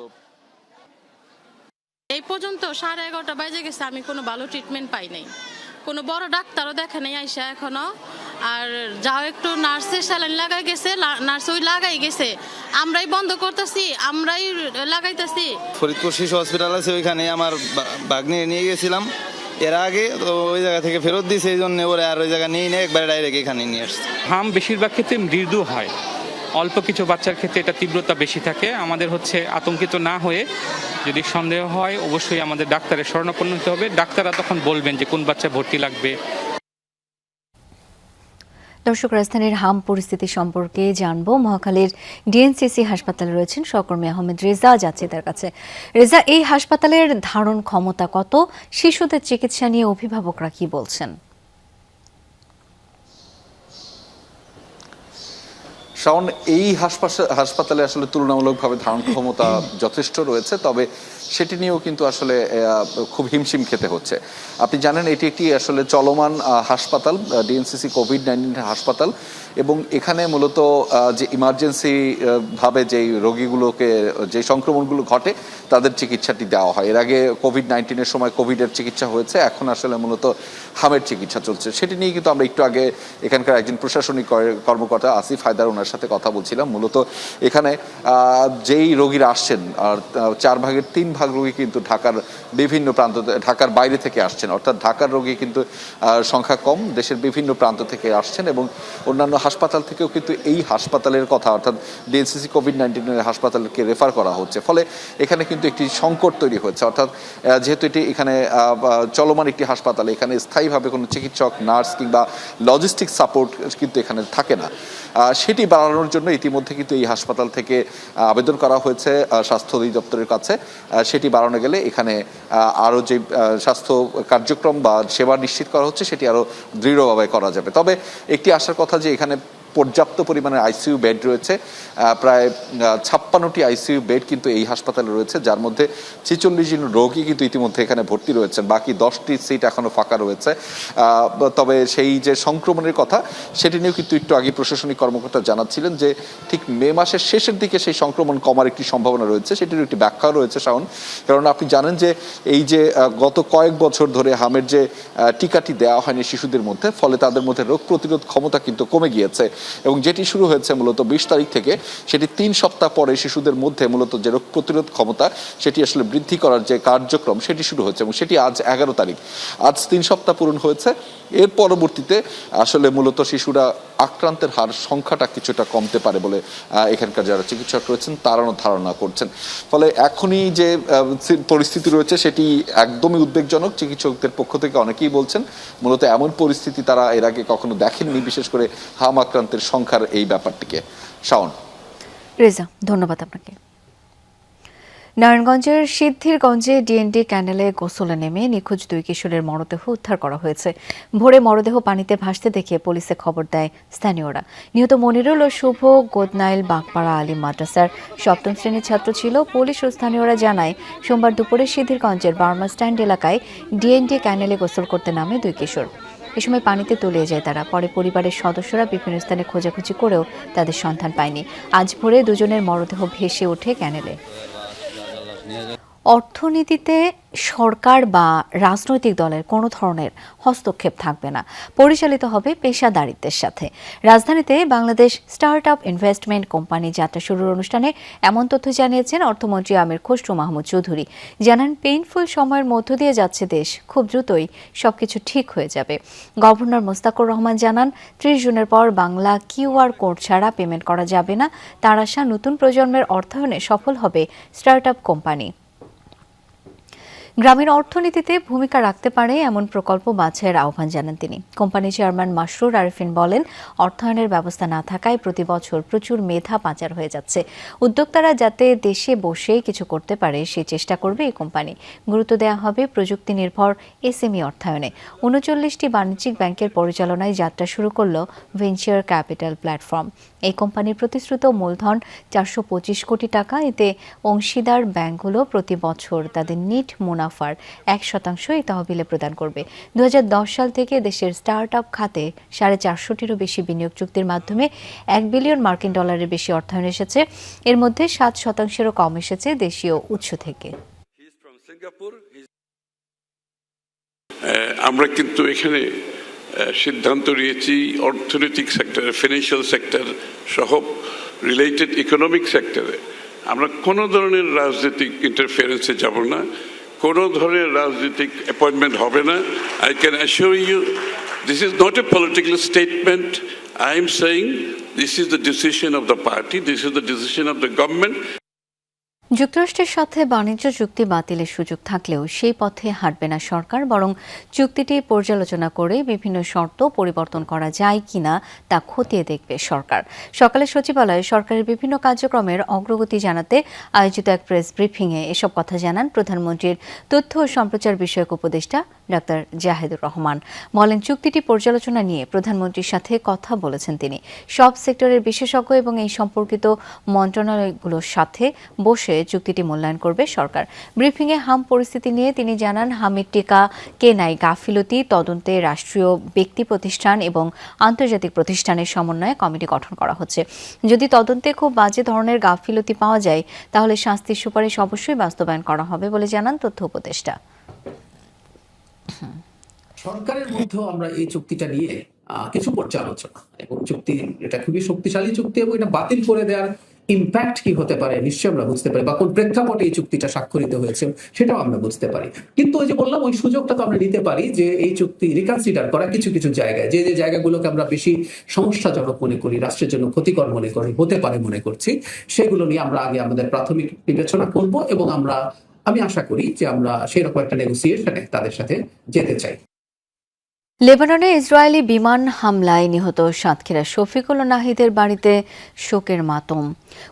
এই পর্যন্ত 11:30 বাজে গেছে, আমি কোনো ভালো ট্রিটমেন্ট পাই নাই, কোনো বড় ডাক্তারও দেখে নাই আইসা এখনো। আর যাও একটু নার্সের স্যালাইন লাগাই গেছে, নার্স ওই লাগাই গেছে, আমরাই বন্ধ করতেছি, আমরাই লাগাইতেছি। ফরিদপুর শিশু হসপিটাল আছে, ওইখানে আমার ভাগ্নে নিয়ে গেছিলাম এর আগে, তো ওই জায়গা থেকে ফেরত দিয়েছে, এই জন্য ওরা আর ওই জায়গা নিয়ে একবারে ডাইরেক্ট এখানে নিয়ে আসছে। হাম বেশিরভাগ ক্ষেত্রে মৃদু হয়, অল্প কিছু বাচ্চার ক্ষেত্রে এটা তীব্রতা বেশি থাকে। আমাদের আতঙ্কিত না হয়ে যদি সন্দেহ হয় অবশ্যই আমাদের ডাক্তারের শরণাপন্ন হতে হবে। ডাক্তাররা তখন বলবেন যে কোন বাচ্চা ভর্তি লাগবে। দর্শক, রাজধানীর হাম পরিস্থিতি সম্পর্কে জানবো। মহাখালীর ডিএনসিসি হাসপাতালে রয়েছেন সহকর্মী আহমেদ রেজা, যাচ্ছে তার কাছে। রেজা, এই হাসপাতালের ধারণ ক্ষমতা কত? শিশুদের চিকিৎসা নিয়ে অভিভাবকরা কি বলছেন? শাওন, এই হাসপাতালে আসলে তুলনামূলকভাবে ধারণ ক্ষমতা যথেষ্ট রয়েছে, তবে সেটি নিয়েও কিন্তু আসলে খুব হিমশিম খেতে হচ্ছে। আপনি জানেন এটি একটি আসলে চলমান হাসপাতাল, ডিএনসিসি কোভিড-19 হাসপাতাল, এবং এখানে মূলত যে ইমার্জেন্সি ভাবে যেই রোগীগুলোকে যে সংক্রমণগুলো ঘটে তাদের চিকিৎসাটি দেওয়া হয়। এর আগে কোভিড-19 সময় কোভিডের চিকিৎসা হয়েছে, এখন আসলে মূলত হামের চিকিৎসা চলছে। সেটি নিয়ে কিন্তু আমরা একটু আগে এখানকার একজন প্রশাসনিক কর্মকর্তা আসিফ হায়দার, ওনার সাথে কথা বলছিলাম। মূলত এখানে যেই রোগীরা আসছেন, আর 4 ভাগের 3 ভাগ রোগী কিন্তু ঢাকার বিভিন্ন প্রান্ত, ঢাকার বাইরে থেকে আসছেন, অর্থাৎ ঢাকার রোগী কিন্তু সংখ্যা কম, দেশের বিভিন্ন প্রান্ত থেকে আসছেন। এবং অন্যান্য হাসপাতাল থেকেও কিন্তু এই হাসপাতালের কথা, অর্থাৎ ডিএনসিসি কোভিড-19 হাসপাতালকে রেফার করা হচ্ছে। ফলে এখানে কিন্তু একটি সংকট তৈরি হয়েছে, অর্থাৎ যেহেতু এটি এখানে চলমান একটি হাসপাতাল, এখানে স্থায়ীভাবে কোনো চিকিৎসক, নার্স কিংবা লজিস্টিক সাপোর্ট কিন্তু এখানে থাকে না। সেটি বাড়ানোর জন্য ইতিমধ্যে কিন্তু এই হাসপাতাল থেকে আবেদন করা হয়েছে স্বাস্থ্য অধিদপ্তরের কাছে। সেটি বাড়ানো গেলে এখানে আরও যে স্বাস্থ্য কার্যক্রম বা সেবা নিশ্চিত করা হচ্ছে সেটি আরও দৃঢ়ভাবে করা যাবে। তবে একটি আশার কথা যে এখানে পর্যাপ্ত পরিমাণে আইসিইউ বেড রয়েছে, প্রায় 56টি আইসিইউ বেড কিন্তু এই হাসপাতালে রয়েছে, যার মধ্যে 46 জন রোগী কিন্তু ইতিমধ্যে এখানে ভর্তি রয়েছেন, বাকি 10টি সিট এখনও ফাঁকা রয়েছে। তবে সেই যে সংক্রমণের কথা সেটি নিয়েও কিন্তু একটু আগে প্রশাসনিক কর্মকর্তা জানাচ্ছিলেন যে ঠিক মে মাসের শেষের দিকে সেই সংক্রমণ কমার একটি সম্ভাবনা রয়েছে। সেটির একটি ব্যাখ্যাও রয়েছে শাওন, কারণ আপনি জানেন যে এই যে গত কয়েক বছর ধরে হামের যে টিকাটি দেওয়া হয়নি শিশুদের মধ্যে, ফলে তাদের মধ্যে রোগ প্রতিরোধ ক্ষমতা কিন্তু কমে গিয়েছে, এবং যেটি শুরু হয়েছে মূলত 20 তারিখ থেকে, সেটি 3 সপ্তাহ পরে শিশুদের মধ্যে মূলত যে রোগ প্রতিরোধ ক্ষমতা সেটি আসলে বৃদ্ধি করার যে কার্যক্রম সেটি শুরু হয়েছে, এবং সেটি আজ 11 তারিখ, আজ 3 সপ্তাহ পূরণ হয়েছে। এর পরবর্তীতে আসলে মূলত শিশুরা আক্রান্তের হার সংখ্যাটা কিছুটা কমতে পারে বলে এখানকার যারা চিকিৎসক রয়েছেন তারাও ধারণা করছেন। ফলে এখনই যে পরিস্থিতি রয়েছে সেটি একদমই উদ্বেগজনক। চিকিৎসকদের পক্ষ থেকে অনেকেই বলছেন মূলত এমন পরিস্থিতি তারা এর আগে কখনো দেখেননি, বিশেষ করে হাম আক্রান্তের সংখ্যার এই ব্যাপারটিকে। শাওন। রেজা, ধন্যবাদ আপনাকে। নারায়ণগঞ্জের সিদ্ধিরগঞ্জে ডিএনডি ক্যানেলে গোসলে নেমে নিখোঁজ 2 কিশোরের মরদেহ উদ্ধার করা হয়েছে। ভোরে মরদেহ পানিতে ভাসতে দেখে পুলিশে খবর দেয় স্থানীয়রা। নিহত মনিরুল ও শুভ গোদনাইল বাগপাড়া আলিম মাদ্রাসার 7ম শ্রেণীর ছাত্র ছিল। পুলিশ ও স্থানীয়রা জানায় সোমবার দুপুরে সিদ্ধিরগঞ্জের বার্মা স্ট্যান্ড এলাকায় ডিএনডি ক্যানেলে গোসল করতে নামে 2 কিশোর। এ সময় পানিতে তলিয়ে যায় তারা। পরে পরিবারের সদস্যরা বিভিন্ন স্থানে খোঁজাখুঁজি করেও তাদের সন্ধান পায়নি। আজ ভোরে দুজনের মরদেহ ভেসে ওঠে ক্যানেলে। অর্থনীতিতে সরকার বা রাজনৈতিক দলের কোনো ধরনের হস্তক্ষেপ থাকবে না, পরিচালিত হবে পেশাদারিত্বের সাথে। রাজধানীতে Bangladesh start up investment company যাত্রা শুরুর অনুষ্ঠানে এমন তথ্য জানিয়েছেন অর্থমন্ত্রী আমির খসরু মাহমুদ চৌধুরী। জানান, পেইনফুল সময়ের মধ্য দিয়ে যাচ্ছে দেশ, খুব দ্রুতই সবকিছু ঠিক হয়ে যাবে। গভর্নর মোস্তাকুর রহমান জানান, ৩০ জুনের পর বাংলা কিউআর কোড ছাড়া পেমেন্ট করা যাবে না। তার আশা, নতুন প্রজন্মের অর্থায়নে সফল হবে স্টার্ট আপ কোম্পানি। গ্রামীণ অর্থনীতিতে ভূমিকা রাখতে পারে এমন প্রকল্প বাছাইয়ের আহ্বান জানান তিনি। কোম্পানির চেয়ারম্যান মাসরুর আরিফিন বলেন, অর্থায়নের ব্যবস্থা না থাকায় প্রতি বছর প্রচুর মেধা পাচার হয়ে যাচ্ছে। উদ্যোক্তারা যাতে দেশে বসে কিছু করতে পারে সেই চেষ্টা করবে এই কোম্পানি। গুরুত্ব দেওয়া হবে প্রযুক্তি নির্ভর এসএমই অর্থায়নে। ৩৯টি বাণিজ্যিক ব্যাংকের পরিচালনায় যাত্রা শুরু করল ভেঞ্চার ক্যাপিটাল প্ল্যাটফর্ম। এই কোম্পানির প্রতিশ্রুত মূলধন ৪২৫ কোটি টাকা। এতে অংশীদার ব্যাংকগুলো প্রতি বছর তাদের নিট মুনাফার ১% এই তহবিলে প্রদান করবে। ২০১০ সাল থেকে দেশের স্টার্ট আপ খাতে ৪৫০টিরও বেশি বিনিয়োগ চুক্তির মাধ্যমে $১ বিলিয়ন মার্কিন ডলারের বেশি অর্থায়ন এসেছে। এর মধ্যে ৭%-এরও কম এসেছে দেশীয় উৎস থেকে। আমরা কিন্তু এখানে সিদ্ধান্ত নিয়েছি অর্থনৈতিক সেক্টরে, ফিনান্সিয়াল সেক্টর সহ রিলেটেড ইকোনমিক সেক্টরে আমরা কোনো ধরনের রাজনৈতিক ইন্টারফারেন্সে যাব না, কোনো ধরনের রাজনৈতিক অ্যাপয়েন্টমেন্ট হবে না। I can assure you this is not a political statement. I am saying this is the decision of the party, this is the decision of the government. যুক্তরাষ্ট্রের সাথে বাণিজ্য চুক্তি বাতিলের সুযোগ থাকলেও সেই পথে হাঁটবে না সরকার, বরং চুক্তিটি পর্যালোচনা করে বিভিন্ন শর্ত পরিবর্তন করা যায় কিনা তা খতিয়ে দেখবে সরকার। সকালে সচিবালয়ে সরকারের বিভিন্ন কার্যক্রমের অগ্রগতি জানাতে আয়োজিত এক প্রেস ব্রিফিংয়ে এসব কথা জানান প্রধানমন্ত্রীর তথ্য ও সম্প্রচার বিষয়ক উপদেষ্টা ডাক্তার জাহিদুর রহমান। বলেন, চুক্তিটি পর্যালোচনা নিয়ে প্রধানমন্ত্রীর সাথে কথা বলেছেন তিনি। সব সেক্টরের বিশেষজ্ঞ এবং এই সম্পর্কিত মন্ত্রণালয়গুলোর সাথে বসে চুক্তিটি মূল্যায়ন করবে সরকার। ব্রিফিংয়ে হাম পরিস্থিতি নিয়ে তিনি জানান, হামের টিকা কেনায় গাফিলতি তদন্তে রাষ্ট্রীয় ব্যক্তি প্রতিষ্ঠান এবং আন্তর্জাতিক প্রতিষ্ঠানের সমন্বয়ে কমিটি গঠন করা হচ্ছে। যদি তদন্তে খুব বাজে ধরনের গাফিলতি পাওয়া যায় তাহলে শাস্তির সুপারিশ অবশ্যই বাস্তবায়ন করা হবে বলে জানান তথ্য উপদেষ্টা। সরকারের মধ্যেও আমরা এই চুক্তিটা নিয়ে কিছু পর্যালোচনা এবং চুক্তি, এটা খুবই শক্তিশালী চুক্তি এবং এটা বাতিল করে দেওয়ার ইম্প্যাক্ট কি হতে পারে নিশ্চয়ই আমরা বুঝতে পারি, বা কোন প্রেক্ষাপটে এই চুক্তিটা স্বাক্ষরিত হয়েছে সেটাও আমরা বুঝতে পারি। কিন্তু ওই যে বললাম, ওই সুযোগটা তো আমরা নিতে পারি যে এই চুক্তি রিকনসিডার করা কিছু কিছু জায়গায়, যে যে জায়গাগুলোকে আমরা বেশি সমস্যাজনক মনে করি, রাষ্ট্রের জন্য ক্ষতিকর মনে করি, হতে পারে মনে করছি, সেগুলো নিয়ে আমরা আগে আমাদের প্রাথমিক বিবেচনা করব এবং আমি আশা করি যে আমরা সেরকম একটা নেগোসিয়েশনে তাদের সাথে যেতে চাই। লেবাননে ইসরায়েলি বিমান হামলায় নিহত সাতক্ষীরা শফিকুল নাহিদের বাড়িতে শোকের মাতম।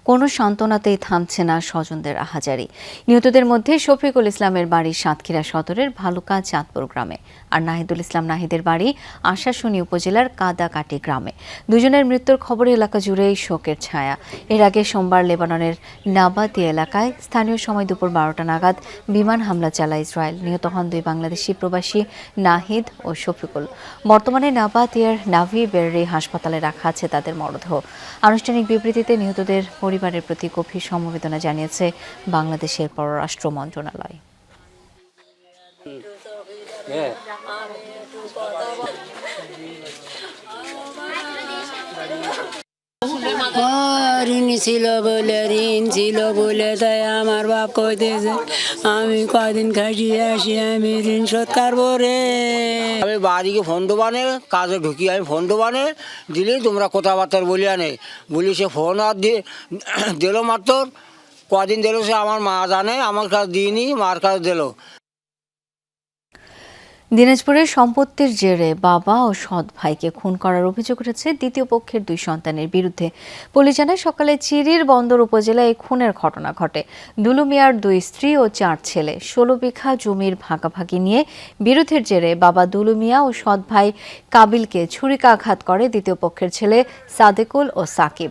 কোনো সান্ত্বনাতেই থামছে না স্বজনদের আহাজারি। নিহতদের মধ্যে শফিকুল ইসলামের বাড়ি সাতক্ষীরা সদরের ভালুকা চাঁদপুর গ্রামে, আর নাহিদুল ইসলাম নাহিদের বাড়ি আশাশুনি উপজেলার কাদাকাটি গ্রামে। দুজনের মৃত্যুর খবরে এলাকা জুড়েই শোকের ছায়া। এর আগে সোমবার লেবাননের নাবাতি এলাকায় স্থানীয় সময় দুপুর 12টা নাগাদ বিমান হামলা চালায় ইসরায়েল। নিহত হন দুই বাংলাদেশি প্রবাসী নাহিদ ও শফিকুল। বর্তমানে নাবাতিয়ার নাভি বেররি হাসপাতালে রাখা আছে তাদের মরদেহ। আনুষ্ঠানিক বিবৃতিতে নিহতদের পরিবারের প্রতি গভীর সমবেদনা জানিয়েছে বাংলাদেশের পররাষ্ট্র মন্ত্রণালয়। ঋণ ছিল বলে তাই আমার বাপ কইতেছে আমি কয়দিন খাইয়ে আসি, আমি ঋণ শোধ করবো রে। আমি বাড়িকে ফোন দোবানে কাজে ঢুকি, আমি ফোন দোবানে দিলি তোমরা কথাবার্তা বলি আনে বলি, সে ফোন আর দিল মাত্র কদিন দিল, সে আমার মা জানে, আমার কাছে দিইনি, মার কাছে দিল। দিনাজপুরে সম্পত্তির জেরে বাবা ও সৎ ভাইকে খুন করার অভিযোগ উঠেছে দ্বিতীয় পক্ষের দুই সন্তানের বিরুদ্ধে। পুলিশ জানায়, সকালে চিরির বন্দর উপজেলায় এই খুনের ঘটনা ঘটে। দুলু মিয়ার দুই স্ত্রী ও 4 ছেলে 16 বিঘা জমির ভাগাভাগি নিয়ে বিরোধের জেরে বাবা দুলু মিয়া ও সৎ ভাই কাবিলকে ছুরিকাঘাত করে দ্বিতীয় পক্ষের ছেলে সাদেকুল ও সাকিব।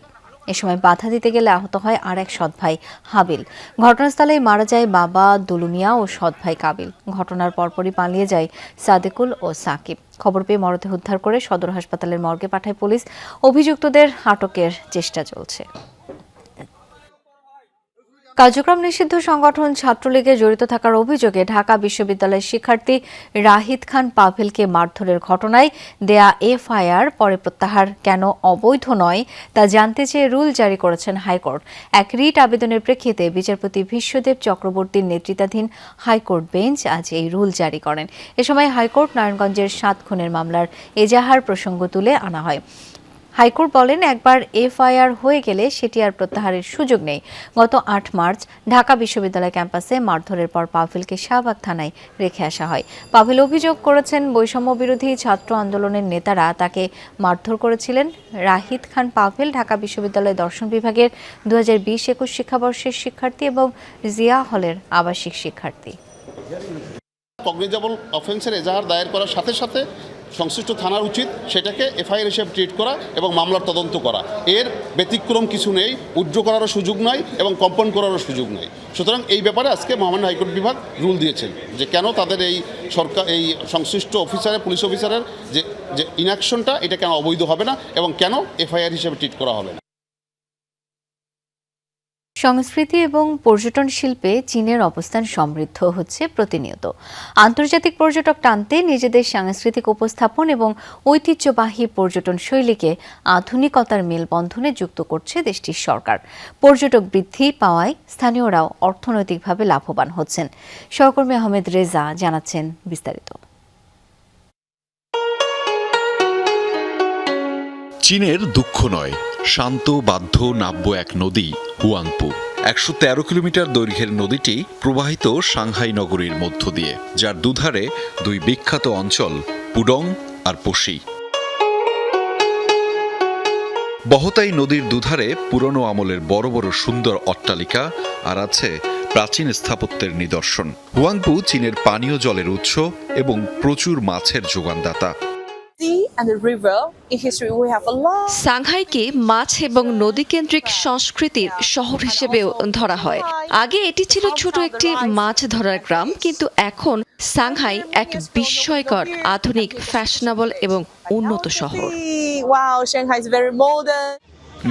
এ সময় বাধা দিতে গেলে আহত হয় আর এক সৎ ভাই হাবিল। ঘটনাস্থলেই মারা যায় বাবা দুলু মিয়া ও সৎ ভাই কাবিল। ঘটনার পরপরই পালিয়ে যায় সাদেকুল ও সাকিব। খবর পেয়ে মরদেহ উদ্ধার করে সদর হাসপাতালের মর্গে পাঠায় পুলিশ। অভিযুক্তদের আটকের চেষ্টা চলছে। কার্যক্রম নিষিদ্ধ সংগঠন ছাত্রলীগে জড়িত থাকার অভিযোগে ঢাকা বিশ্ববিদ্যালয়ের শিক্ষার্থী রাহিদ খান পাভেলকে মারধরের ঘটনায় দেয়া এফআইআর পরে প্রত্যাহার কেন অবৈধ নয় তা জানতে চেয়ে রুল জারি করেছেন হাইকোর্ট। এক রিট আবেদনের প্রেক্ষিতে বিচারপতি বিশ্বদেব চক্রবর্তীর নেতৃত্বাধীন হাইকোর্ট বেঞ্চ আজ এই রুল জারি করেন। এ সময় হাইকোর্ট নারায়ণগঞ্জের 7 খুনের মামলার এজাহার প্রসঙ্গ তুলে আনা হয়। হাইকোর্ট বলেন, একবার এফআইআর হয়ে গেলে সেটি আর প্রত্যাহারের সুযোগ নেই। গত 8 মার্চ ঢাকা বিশ্ববিদ্যালয় ক্যাম্পাসে মারধরের পর পাভেলকে শাহবাগ থানায় রেখে আসা হয়। পাভেল অভিযোগ করেছেন, বৈষম্য বিরোধী ছাত্র আন্দোলনের নেতারা তাকে মারধর করেছিলেন। রাহিদ খান পাভেল ঢাকা বিশ্ববিদ্যালয় দর্শন বিভাগের 2020-21 শিক্ষাবর্ষের শিক্ষার্থী এবং জিয়া হলের আবাসিক শিক্ষার্থী। কগনিজেবল অফেন্সের এজাহার দায়ের করার সাথে সাথে সংশ্লিষ্ট থানার উচিত সেটাকে এফআইআর হিসেবে ট্রিট করা এবং মামলার তদন্ত করা। এর ব্যতিক্রম কিছু নেই, উইথড্র করারও সুযোগ নাই এবং কম্পাউন্ড করারও সুযোগ নেই। সুতরাং এই ব্যাপারে আজকে মহামান্য হাইকোর্ট বিভাগ রুল দিয়েছেন যে কেন তাদের এই সরকার এই সংশ্লিষ্ট অফিসারের পুলিশ অফিসারের যে ইনঅ্যাকশনটা এটা কেন অবৈধ হবে না এবং কেন এফআইআর হিসেবে ট্রিট করা হবে না। সংস্কৃতি এবং পর্যটন শিল্পে চীনের অবস্থান সমৃদ্ধ হচ্ছে প্রতিনিয়ত। আন্তর্জাতিক পর্যটক টানতে নিজেদের সাংস্কৃতিক উপস্থাপন এবং ঐতিহ্যবাহী পর্যটন শৈলীকে আধুনিকতার মেলবন্ধনে যুক্ত করছে দেশটির সরকার। পর্যটক বৃদ্ধি পাওয়ায় স্থানীয়রাও অর্থনৈতিকভাবে লাভবান হচ্ছেন। সহকর্মী আহমেদ রেজা জানাচ্ছেন বিস্তারিত। চীনের দুঃখ নয়, শান্ত বাধ্য নাব্য এক নদী হুয়াংপু। 113 কিলোমিটার দৈর্ঘ্যের নদীটি প্রবাহিত সাংহাই নগরীর মধ্য দিয়ে, যার দুধারে 2 বিখ্যাত অঞ্চল পুডং আর পশি। বহতাই নদীর দুধারে পুরনো আমলের বড় বড় সুন্দর অট্টালিকা আর আছে প্রাচীন স্থাপত্যের নিদর্শন। হুয়াংপু চীনের পানীয় জলের উৎস এবং প্রচুর মাছের যোগানদাতা। সাংহাইকে মাছ এবং নদীকেন্দ্রিক সংস্কৃতির শহর হিসেবেও ধরা হয়। আগে এটি ছিল ছোট একটি মাছ ধরার গ্রাম, কিন্তু এখন সাংহাই এক বিস্ময়কর আধুনিক, ফ্যাশনেবল এবং উন্নত শহর।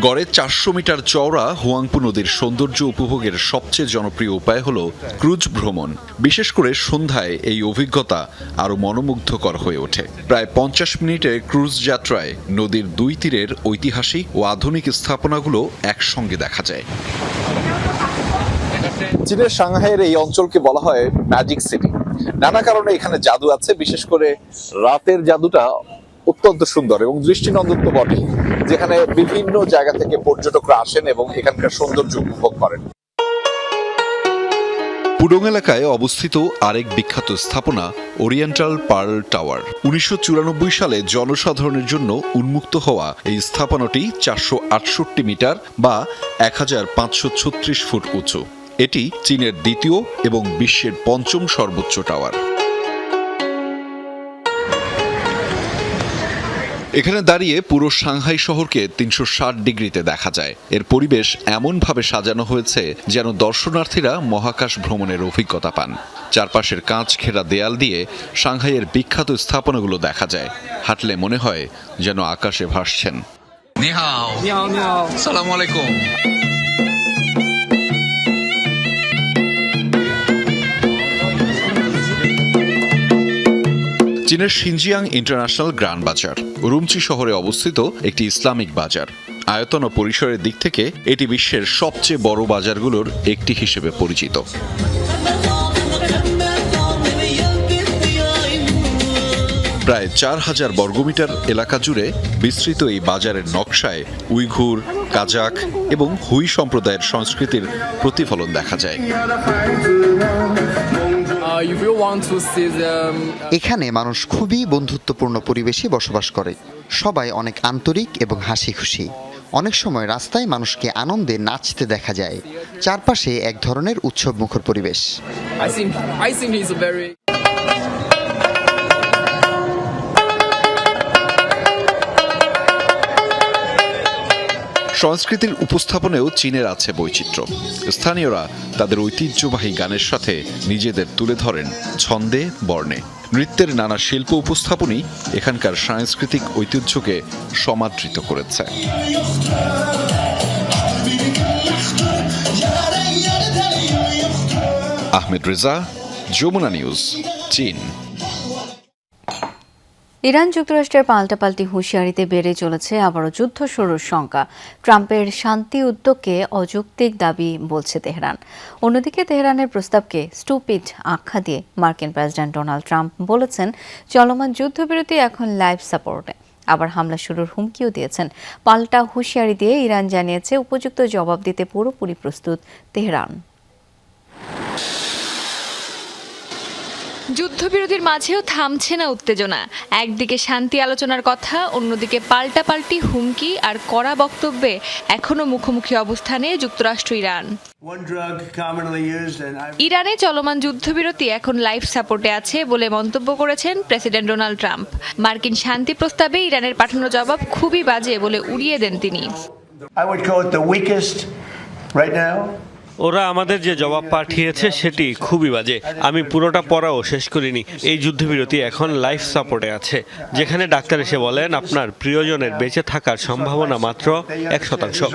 গড়ে 400 মিটার চওড়া হুয়াংপু নদীর সৌন্দর্য উপভোগের সবচেয়ে জনপ্রিয় উপায় হল ক্রুজ ভ্রমণ। বিশেষ করে সন্ধ্যায় এই অভিজ্ঞতা আরও মনোমুগ্ধকর হয়ে ওঠে। প্রায় 50 মিনিটের ক্রুজ যাত্রায় নদীর 2 তীরের ঐতিহাসিক ও আধুনিক স্থাপনাগুলো একসঙ্গে দেখা যায়। চীনের সাংহাইয়ের এই অঞ্চলকে বলা হয় ম্যাজিক সিটি। নানা কারণে এখানে জাদু আছে, বিশেষ করে রাতের জাদুটা অত্যন্ত সুন্দর এবং দৃষ্টিনন্দন তো বটে, যেখানে বিভিন্ন জায়গা থেকে পর্যটকরা আসেন এবং এখানকার সৌন্দর্য উপভোগ করেন। পুডং এলাকায় অবস্থিত আরেক বিখ্যাত স্থাপনা ওরিয়েন্টাল পার্ল টাওয়ার। 1994 সালে জনসাধারণের জন্য উন্মুক্ত হওয়া এই স্থাপনাটি 468 মিটার বা 1536 ফুট উঁচু। এটি চীনের দ্বিতীয় এবং বিশ্বের 5ম সর্বোচ্চ টাওয়ার। এখানে দাঁড়িয়ে পুরো সাংহাই শহরকে 360 ডিগ্রিতে দেখা যায়। এর পরিবেশ এমনভাবে সাজানো হয়েছে যেন দর্শনার্থীরা মহাকাশ ভ্রমণের অভিজ্ঞতা পান। চারপাশের কাঁচ ঘেরা দেয়াল দিয়ে সাংহাইয়ের বিখ্যাত স্থাপনাগুলো দেখা যায়। হাঁটলে মনে হয় যেন আকাশে ভাসছেন। আসসালামু আলাইকুম। চীনের শিনজিয়াং ইন্টারন্যাশনাল গ্রান্ড বাজার উরুমচি শহরে অবস্থিত একটি ইসলামিক বাজার। আয়তন ও পরিসরের দিক থেকে এটি বিশ্বের সবচেয়ে বড় বাজারগুলোর একটি হিসেবে পরিচিত। প্রায় 4000 বর্গমিটার এলাকা জুড়ে বিস্তৃত এই বাজারের নকশায় উইঘুর, কাজাক এবং হুই সম্প্রদায়ের সংস্কৃতির প্রতিফলন দেখা যায়। এখানে মানুষ খুবই বন্ধুত্বপূর্ণ পরিবেশে বসবাস করে। সবাই অনেক আন্তরিক এবং হাসি খুশি। অনেক সময় রাস্তায় মানুষকে আনন্দে নাচতে দেখা যায়। চারপাশে এক ধরনের উৎসবমুখর পরিবেশ। সংস্কৃতির উপস্থাপনেও চীনের আছে বৈচিত্র্য। স্থানীয়রা তাদের ঐতিহ্যবাহী গানের সাথে নিজেদের তুলে ধরেন ছন্দে বর্ণে। নৃত্যের নানা শিল্প উপস্থাপনই এখানকার সাংস্কৃতিক ঐতিহ্যকে সমাদৃত করেছে। আহমেদ রেজা, যমুনা নিউজ, চীন। ইরান যুক্তরাষ্ট্রের পাল্টাপাল্টি হুঁশিয়ারিতে বেড়ে চলেছে আবারও যুদ্ধ শুরুর শঙ্কা। ট্রাম্পের শান্তি উদ্যোগকে অযৌক্তিক দাবি বলছে তেহরান। অন্যদিকে তেহরানের প্রস্তাবকে স্টুপিড আখ্যা দিয়ে মার্কিন প্রেসিডেন্ট ডোনাল্ড ট্রাম্প বলেছেন চলমান যুদ্ধবিরতি এখন লাইফ সাপোর্টে। আবার হামলা শুরুর হুমকিও দিয়েছেন। পাল্টা হুঁশিয়ারি দিয়ে ইরান জানিয়েছে উপযুক্ত জবাব দিতে পুরোপুরি প্রস্তুত তেহরান। যুদ্ধবিরতির মাঝেও থামছে না উত্তেজনা। একদিকে শান্তি আলোচনার কথা, অন্যদিকে পাল্টাপাল্টি হুমকি আর কড়া বক্তব্যে এখনো মুখোমুখি অবস্থানে যুক্তরাষ্ট্র ইরান। ইরানে চলমান যুদ্ধবিরতি এখন লাইফ সাপোর্টে আছে বলে মন্তব্য করেছেন প্রেসিডেন্ট ডোনাল্ড ট্রাম্প। মার্কিন শান্তি প্রস্তাবে ইরানের পাঠানো জবাব খুবই বাজে বলে উড়িয়ে দেন তিনি। ওরা আমাদের যে জবাব পাঠিয়েছে সেটি খুবই বাজে। আমি পুরোটা পড়াও শেষ করিনি। এই যুদ্ধবিরতি এখন লাইফ সাপোর্টে আছে, যেখানে ডাক্তার এসে বলেন আপনার প্রিয়জনের বেঁচে থাকার সম্ভাবনা মাত্র 1%।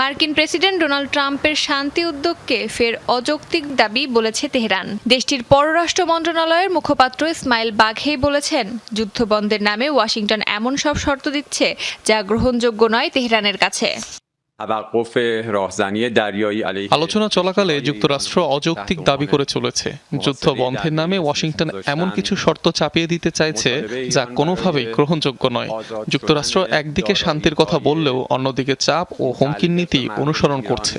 মার্কিন প্রেসিডেন্ট ডোনাল্ড ট্রাম্পের শান্তি উদ্যোগকে ফের অযৌক্তিক দাবি বলেছে তেহরান। দেশটির পররাষ্ট্র মন্ত্রণালয়ের মুখপাত্র ইসমাইল বাঘেই বলেছেন যুদ্ধবন্ধের নামে ওয়াশিংটন এমন সব শর্ত দিচ্ছে যা গ্রহণযোগ্য নয় তেহরানের কাছে। আলোচনা চলাকালে যুক্তরাষ্ট্র অযৌক্তিক দাবি করে চলেছে। যুদ্ধ বন্ধের নামে ওয়াশিংটন এমন কিছু শর্ত চাপিয়ে দিতে চাইছে যা কোনোভাবেই গ্রহণযোগ্য নয়। যুক্তরাষ্ট্র একদিকে শান্তির কথা বললেও অন্যদিকে চাপ ও হুমকির নীতি অনুসরণ করছে।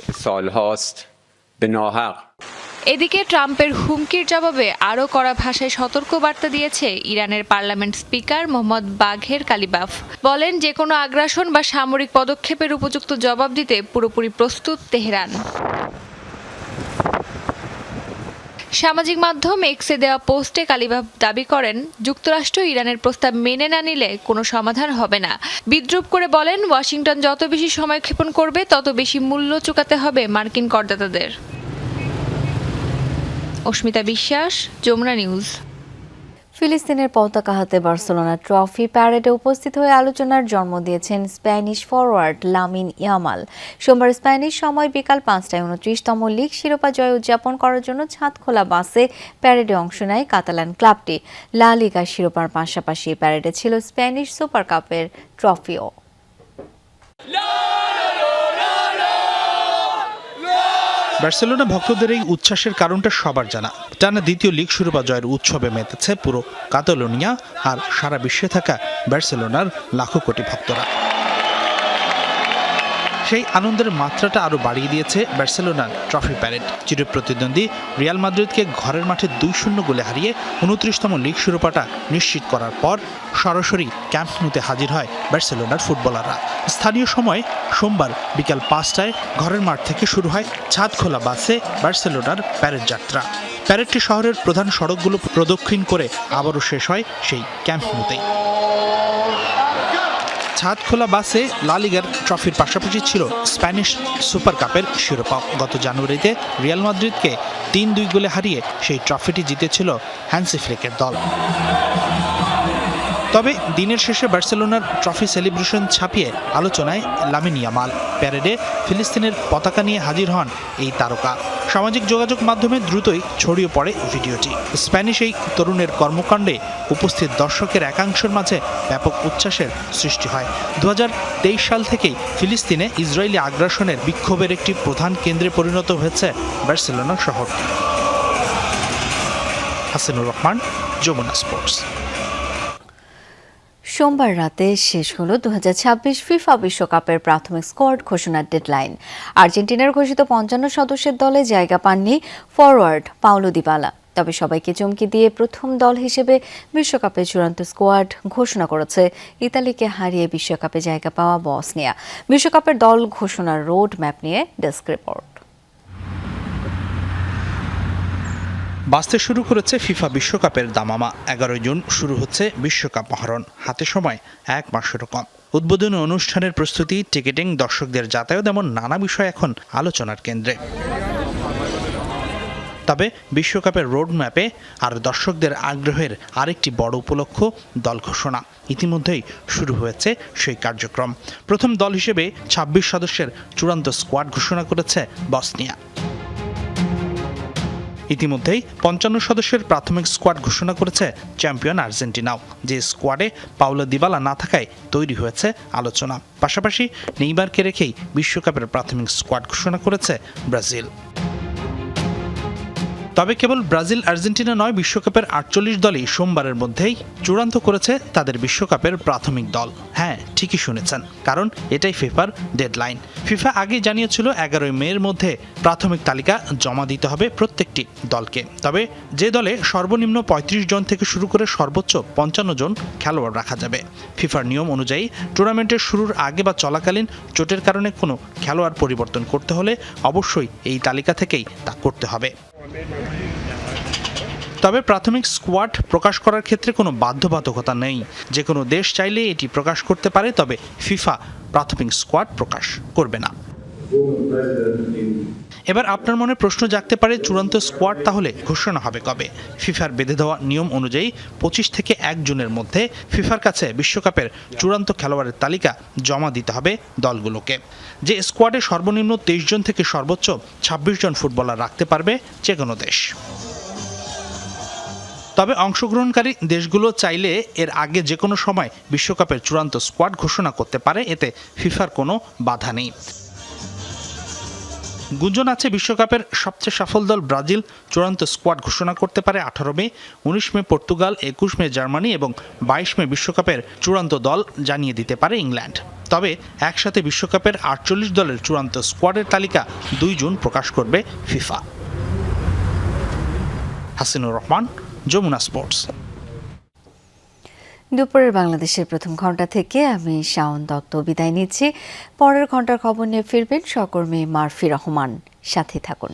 এদিকে ট্রাম্পের হুমকির জবাবে আরও কড়া ভাষায় সতর্ক বার্তা দিয়েছে ইরানের পার্লামেন্ট স্পিকার মোহাম্মদ বাঘের কালিবাফ। বলেন যে কোনো আগ্রাসন বা সামরিক পদক্ষেপের উপযুক্ত জবাব দিতে পুরোপুরি প্রস্তুত তেহরান। সামাজিক মাধ্যম এক্সে দেওয়া পোস্টে কালিবাফ দাবি করেন যুক্তরাষ্ট্র ইরানের প্রস্তাব মেনে না নিলে কোনো সমাধান হবে না। বিদ্রূপ করে বলেন ওয়াশিংটন যত বেশি সময়ক্ষেপণ করবে তত বেশি মূল্য চুকাতে হবে মার্কিন করদাতাদের। অস্মিতা বিশ্বাস, যমুনা নিউজ। ফিলিস্তিনের পতাকা হাতে বার্সেলোনা ট্রফি প্যারেডে উপস্থিত হয়ে আলোচনার জন্ম দিয়েছেন স্প্যানিশ ফরওয়ার্ড লামিন ইয়ামাল। সোমবার স্প্যানিশ সময় বিকাল 5টায় 29তম লিগ শিরোপা জয় উদযাপন করার জন্য ছাদখোলা বাসে প্যারেডে অংশ নেয় কাতালান ক্লাবটি। লা লিগা শিরোপার পাশাপাশি প্যারেডে ছিল স্প্যানিশ সুপার কাপের ট্রফিও। বার্সেলোনা ভক্তদের এই উচ্ছ্বাসের কারণটা সবার জানা। টানা দ্বিতীয় লিগ শিরোপা জয়ের উৎসবে মেতেছে পুরো কাতালোনিয়া আর সারা বিশ্বে থাকা বার্সেলোনার লাখো কোটি ভক্তরা। সেই আনন্দের মাত্রাটা আরও বাড়িয়ে দিয়েছে বার্সেলোনার ট্রফি প্যারেড। চিরপ্রতিদ্বন্দ্বী রিয়াল মাদ্রিদকে ঘরের মাঠে 2-0 গোলে হারিয়ে 29তম লিগ শিরোপাটা নিশ্চিত করার পর সরাসরি ক্যাম্প নুতে হাজির হয় বার্সেলোনার ফুটবলাররা। স্থানীয় সময় সোমবার বিকাল 5টায় ঘরের মাঠ থেকে শুরু হয় ছাদখোলা বাসে বার্সেলোনার প্যারেড যাত্রা। প্যারেডটি শহরের প্রধান সড়কগুলো প্রদক্ষিণ করে আবারও শেষ হয় সেই ক্যাম্প নুতেই। ছাদখোলা বাসে লা লিগার ট্রফির পাশাপাশি ছিল স্প্যানিশ সুপার কাপের শিরোপা। গত জানুয়ারিতে রিয়াল মাদ্রিদকে 3-2 গোলে হারিয়ে সেই ট্রফিটি জিতেছিল হ্যান্সি ফ্লিকের দল। তবে দিনের শেষে বার্সেলোনার ট্রফি সেলিব্রেশন ছাপিয়ে আলোচনায় লামিন ইয়ামাল। প্যারেডে ফিলিস্তিনের পতাকা নিয়ে হাজির হন এই তারকা। সামাজিক যোগাযোগ মাধ্যমে দ্রুতই ছড়িয়ে পড়ে ভিডিওটি। স্প্যানিশ এই তরুণের কর্মকাণ্ডে উপস্থিত দর্শকের একাংশের মাঝে ব্যাপক উচ্ছ্বাসের সৃষ্টি হয়। 2023 সাল থেকেই ফিলিস্তিনে ইসরায়েলি আগ্রাসনের বিক্ষোভের একটি প্রধান কেন্দ্রে পরিণত হয়েছে বার্সেলোনা শহরটি। হাসানুর রহমান, যমুনা স্পোর্টস। সোমবার রাতে শেষ হলো 2026 ফিফা বিশ্বকাপের প্রাথমিক স্কোয়াড ঘোষণার ডেডলাইন। আর্জেন্টিনার ঘোষিত 55 সদস্যের দলে জায়গা পাননি ফরওয়ার্ড পাওলো দিবালা। তবে সবাইকে চমকে দিয়ে প্রথম দল হিসেবে বিশ্বকাপের চূড়ান্ত স্কোয়াড ঘোষণা করেছে ইতালিকে হারিয়ে বিশ্বকাপে জায়গা পাওয়া বসনিয়া। বিশ্বকাপের দল ঘোষণার রোড ম্যাপ নিয়ে ডেস্ক রিপোর্ট। বাঁচতে শুরু করেছে ফিফা বিশ্বকাপের দামামা। 11 জুন শুরু হচ্ছে বিশ্বকাপ মহরণ, হাতে সময় 1 মাসেরও কম। উদ্বোধনী অনুষ্ঠানের প্রস্তুতি, টিকেটিং, দর্শকদের যাতায়াত এমন নানা বিষয় এখন আলোচনার কেন্দ্রে। তবে বিশ্বকাপের রোড ম্যাপে আর দর্শকদের আগ্রহের আরেকটি বড় উপলক্ষ দল ঘোষণা। ইতিমধ্যেই শুরু হয়েছে সেই কার্যক্রম। প্রথম দল হিসেবে 26 সদস্যের চূড়ান্ত স্কোয়াড ঘোষণা করেছে বসনিয়া। ইতিমধ্যেই 55 সদস্যের প্রাথমিক স্কোয়াড ঘোষণা করেছে চ্যাম্পিয়ন আর্জেন্টিনাও, যে স্কোয়াডে পাওলো দিবালা না থাকায় তৈরি হয়েছে আলোচনা। পাশাপাশি নেইমারকে রেখেই বিশ্বকাপের প্রাথমিক স্কোয়াড ঘোষণা করেছে ব্রাজিল। তবে কেবল ব্রাজিল আর্জেন্টিনা নয়, বিশ্বকাপের 48 দলই সোমবারের মধ্যেই চূড়ান্ত করেছে তাদের বিশ্বকাপের প্রাথমিক দল। হ্যাঁ, ঠিকই শুনেছেন, কারণ এটাই ফিফার ডেডলাইন। ফিফা আগে জানিয়েছিল 11 মের মধ্যে প্রাথমিক তালিকা জমা দিতে হবে প্রত্যেকটি দলকে। তবে যে দলে সর্বনিম্ন 35 জন থেকে শুরু করে সর্বোচ্চ 55 জন খেলোয়াড় রাখা যাবে। ফিফার নিয়ম অনুযায়ী টুর্নামেন্টের শুরুর আগে বা চলাকালীন চোটের কারণে কোনো খেলোয়াড় পরিবর্তন করতে হলে অবশ্যই এই তালিকা থেকেই তা করতে হবে। তবে প্রাথমিক স্কোয়াড প্রকাশ করার ক্ষেত্রে কোনো বাধ্যবাধকতা নেই, যে কোনো দেশ চাইলে এটি প্রকাশ করতে পারে, তবে ফিফা প্রাথমিক স্কোয়াড প্রকাশ করবে না। এবার আপনার মনে প্রশ্ন জাগতে পারে, চূড়ান্ত স্কোয়াড তাহলে ঘোষণা হবে কবে? ফিফার বেঁধে দেওয়া নিয়ম অনুযায়ী 25 থেকে 1 জুনের মধ্যে ফিফার কাছে বিশ্বকাপের চূড়ান্ত খেলোয়াড়ের তালিকা জমা দিতে হবে দলগুলোকে। যে স্কোয়াডে সর্বনিম্ন 23 জন থেকে সর্বোচ্চ 26 জন ফুটবলার রাখতে পারবে যে কোনো দেশ। তবে অংশগ্রহণকারী দেশগুলো চাইলে এর আগে যে কোনো সময় বিশ্বকাপের চূড়ান্ত স্কোয়াড ঘোষণা করতে পারে, এতে ফিফার কোনো বাধা নেই। গুঞ্জন আছে বিশ্বকাপের সবচেয়ে সফল দল ব্রাজিল চূড়ান্ত স্কোয়াড ঘোষণা করতে পারে 18 মে, 19 মে পর্তুগাল, 21 মে জার্মানি এবং 22 মে বিশ্বকাপের চূড়ান্ত দল জানিয়ে দিতে পারে ইংল্যান্ড। তবে একসাথে বিশ্বকাপের 48 দলের চূড়ান্ত স্কোয়াডের তালিকা 2 জুন প্রকাশ করবে ফিফা। হাসিনুর রহমান, যমুনা স্পোর্টস। দুপুরের বাংলাদেশের প্রথম ঘন্টা থেকে আমি শাওন দত্ত বিদায় নিচ্ছি। পরের ঘন্টার খবর নিয়ে ফিরবেন সহকর্মী মারফি রহমান। সাথে থাকুন।